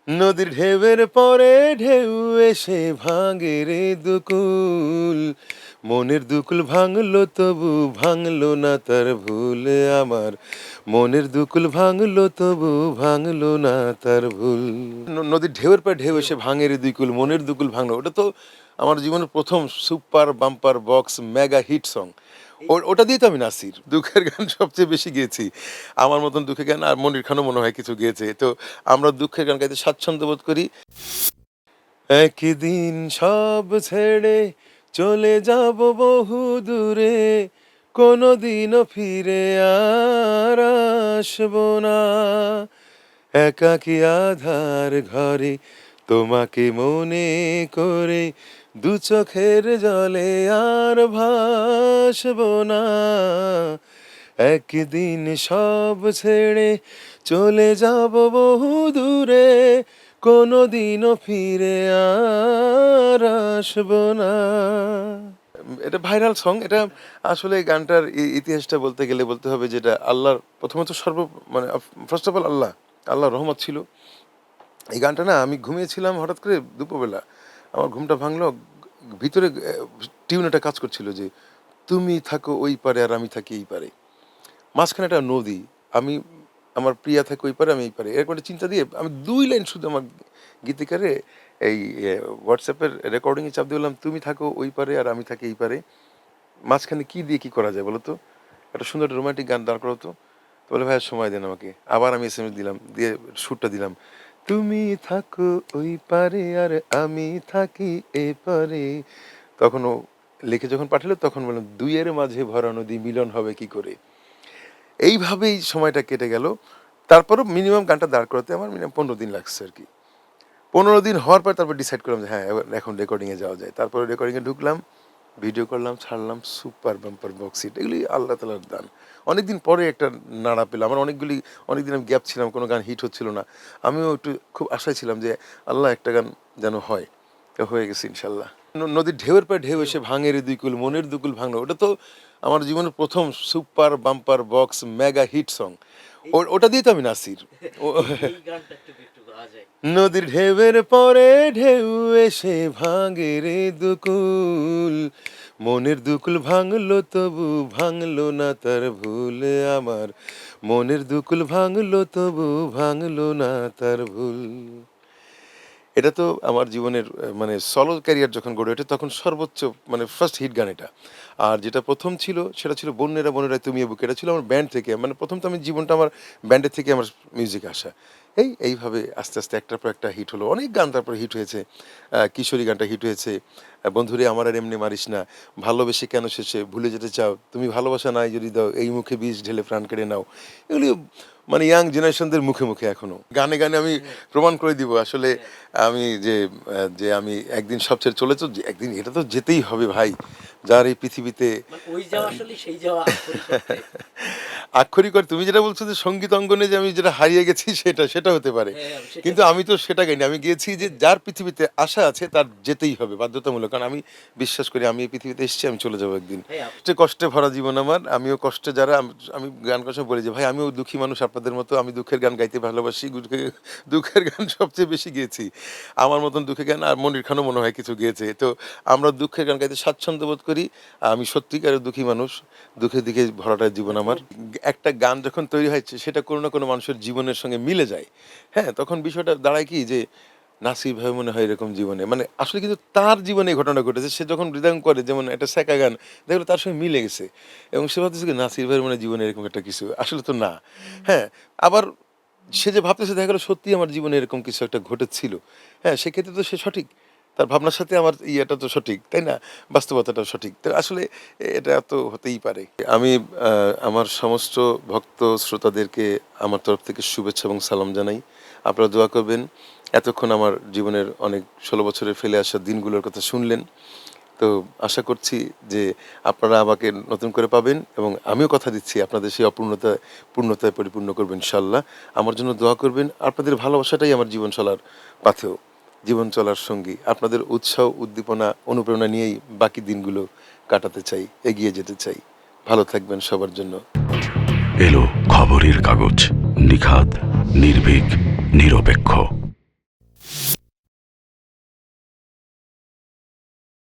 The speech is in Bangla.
নদীর ঢেউয়ের পরে ঢেউ এসে ভাঙে রে দুকুল, মনের দুকুল ভাঙলো তবু ভাঙলো না তার ভুল আমার, মনের দুকুল ভাঙলো তবু ভাঙলো না তার ভুল। নদীর ঢেউয়ের পর ঢেউ এসে ভাঙে রে দুকুল, মনের দুকুল ভাঙলো, ওটা তো আমার জীবনের প্রথম super bumper box mega hit song. ওটা দিয়ে তো আমি নাসির দুঃখের গান সবচেয়ে বেশি গেয়েছি। আমার মতন দুঃখের গান আর মনির খানও মনে হয় কিছু গেয়েছে। তো আমরা দুঃখের গান গাইতে স্বাচ্ছন্দ্য বোধ করি। একদিন সব ছেড়ে চলে যাব বহু দূরে, কোনোদিনও ফিরে আর আসবো না। একাকী আধার ঘরে তোমাকে মনে করে দু চোখের জলে আর ভাসবো না। একদিন সব ছেড়ে চলে যাব বহু দূরে, কোনোদিনও ফিরে আর আসবো না। এটা ভাইরাল সং। এটা আসলে গানটার ইতিহাসটা বলতে গেলে বলতে হবে যেটা আল্লাহর প্রথমত মানে ফার্স্ট অফ অল আল্লাহর রহমত ছিল। এই গানটা না আমি ঘুমিয়েছিলাম হঠাৎ করে দুপুরবেলা। আমার ঘুমটা ভাঙলো। ভিতরে টিউন একটা কাজ করছিল যে, তুমি থাকো ওই পারে আর আমি থাকি এই পারে। মাঝখানে একটা নদী। আমি আমার প্রিয়া থাকে ওই পারে, আমি এই পারে। এরকম একটা চিন্তা দিয়ে আমি ২ লাইন শুধু আমার গীতিকারে এই WhatsApp-এর রেকর্ডিং এ চাপ দিয়ে বললাম, তুমি থাকো ওই পারে আর আমি থাকি এই পারে। মাঝখানে কি দিয়ে কি করা যায় বলো তো? একটা সুন্দর একটা রোমান্টিক গান দাঁড় করো তো। তো বলে, ভাইয়া সময় দেন আমাকে। আবার আমি এসএমএস দিলাম। দিয়ে সুরটা দিলাম। তুমি থাকো ওই পারে আর আমি থাকি এপারে। তখন ও লিখে যখন পাঠালো তখন বললাম, ২ এর মাঝে ভরা নদী মিলন হবে কি করে? এইভাবেই সময়টা কেটে গেল। তারপরও মিনিমাম গানটা দাঁড় করাতে আমার মিনিমাম ১৫ দিন লাগছে আরকি। ১৫ দিন হওয়ার পর তারপর ডিসাইড করলাম যে হ্যাঁ, এবার এখন রেকর্ডিং এ যাওয়া যায়। তারপরে রেকর্ডিং এ ঢুকলাম, ভিডিও করলাম, ছাড়লাম, সুপার বাম্পার বক্স হিট। এগুলি আল্লাহ তাআলার দান। অনেকদিন পরে একটা নাড়া পেলাম। আমার অনেকদিন আমি গ্যাপ ছিলাম, কোনো গান হিট হচ্ছিল না। আমিও একটু খুব আশায় ছিলাম যে আল্লাহ একটা গান যেন হয়। তো হয়ে গেছে ইনশাআল্লাহ। নদীর ঢেউয়ের পর ঢেউ এসে ভাঙে রে দুই কুল, মনের দুকুল ভাঙলো, ওটা তো আমার জীবনের প্রথম super bumper box mega hit song. ওটা দিয়ে তো আমি নাসির। ও নদীর ঢেউয়ের পরে ঢেউ এসে ভাঙে রে দুকুল, মনের দুকুল ভাঙলো তবু ভাঙলো না তার ভুল আমার, মনের দুকুল ভাঙলো তবু ভাঙলো না তার ভুল। এটা তো আমার জীবনের মানে সলো ক্যারিয়ার যখন গড়ে ওঠে তখন সর্বোচ্চ মানে ফার্স্ট হিট গান এটা। আর যেটা ১ম ছিল সেটা ছিল 'বন্যেরা বনেরা তুমিও বুকে'। এটা ছিল আমার ব্যান্ড থেকে। মানে ১ম তো আমি জীবনটা আমার ব্যান্ডের থেকে আমার মিউজিকে আসা। এইভাবে আস্তে, আস্তে একটার পর একটা হিট হলো। অনেক গান তারপরে হিট হয়েছে। 'কিশোরী' গানটা হিট হয়েছে। 'বন্ধুরে আমার আর এমনি মারিস না', 'ভালোবেসে কেন শেষে', 'ভুলে যেতে চাও', 'তুমি ভালোবাসা নাই যদি দাও', 'এই মুখে বিষ ঢেলে প্রাণ কেড়ে নাও'। এগুলি মানে ইয়াং জেনারেশনদের মুখে, মুখে এখনো। গানে, গানে আমি প্রমাণ করে দিব আসলে আমি যে আমি একদিন সব ছেড়ে চলে যে একদিন এটা তো যেতেই হবে ভাই। যার এই পৃথিবীতে ওই যাওয়া আসলে সেই যাওয়া আক্ষরিক অর্থে। আক্ষরিক অর্থে তুমি যেটা বলছো যে সঙ্গীত অঙ্গনে যে আমি যেটা হারিয়ে গেছি সেটা হতে পারে। হ্যাঁ, আমি সেটাই কিন্তু আমি তো সেটা গাইনি। আমি গেয়েছি যে যার পৃথিবীতে আশা আছে তার যেতেই হবে বাধ্যতামূলক। কারণ আমি বিশ্বাস করি আমি এই পৃথিবীতে এসেছি, আমি চলে যাবো একদিন। ভাই কষ্টে ভরা জীবন আমার। আমিও কষ্টে যারা আমি গান করার সময় বলি যে ভাই আমিও দুঃখী মানুষ আপনাদের মতো। আমি দুঃখের গান গাইতে ভালোবাসি। দুঃখের গান সবচেয়ে বেশি গেয়েছি। আমার মতন দুঃখের গান আর মনির খানও মনে হয় কিছু গেয়েছে। তো আমরা দুঃখের গান গাইতে স্বাচ্ছন্দ্য বোধ করি। আমি সত্যিকারের দুঃখী মানুষ। দুঃখে দিকে ভরাটা জীবন আমার। একটা গান যখন তৈরি হয় সেটা কোনো না কোনো মানুষের জীবনের সঙ্গে মিলে যায়। হ্যাঁ? তখন বিষয়টা দাঁড়ায় কি যে নাসির ভাই মনে হয় এরকম জীবনে মানে আসলে কিন্তু তার জীবনে এই ঘটনা ঘটেছে। সে যখন হৃদয়ঙ্গম করে যেমন একটা ছ্যাঁকা গান দেখলো তার সঙ্গে মিলে গেছে। এবং সে ভাবতেছে কি নাসির ভাইয়ের মনে হয় জীবনে এরকম একটা কিছু। আসলে তো না। হ্যাঁ? আবার সে যে ভাবতেছে দেখা গেল সত্যিই আমার জীবনে এরকম কিছু একটা ঘটেছিল। হ্যাঁ? সেক্ষেত্রে তো সে সঠিক। তার ভাবনার সাথে আমার ইয়েটা তো সঠিক, তাই না? বাস্তবতাটাও সঠিক। তো আসলে এটা তো হতেই পারে। আমি আমার সমস্ত ভক্ত শ্রোতাদেরকে আমার তরফ থেকে শুভেচ্ছা এবং সালাম জানাই। আপনারা দোয়া করবেন। এতক্ষণ আমার জীবনের অনেক ১৬ বছরের ফেলে আসা দিনগুলোর কথা শুনলেন। তো আশা করছি যে আপনারা আমাকে নতুন করে পাবেন এবং আমিও কথা দিচ্ছি আপনাদের সেই পূর্ণতায় পরিপূর্ণ করবেন ইনশাআল্লাহ। আমার জন্য দোয়া করবেন। আপনাদের ভালোবাসাটাই আমার জীবন চলার পাথেয়, জীবন চলার সঙ্গী। আপনাদের উৎসাহ, উদ্দীপনা, অনুপ্রেরণা নিয়েই বাকি দিনগুলো কাটাতে চাই, এগিয়ে যেতে চাই। ভালো থাকবেন সবার জন্য। এলো খবরের কাগজ, নিখাদ, নির্ভীক, নিরপেক্ষ।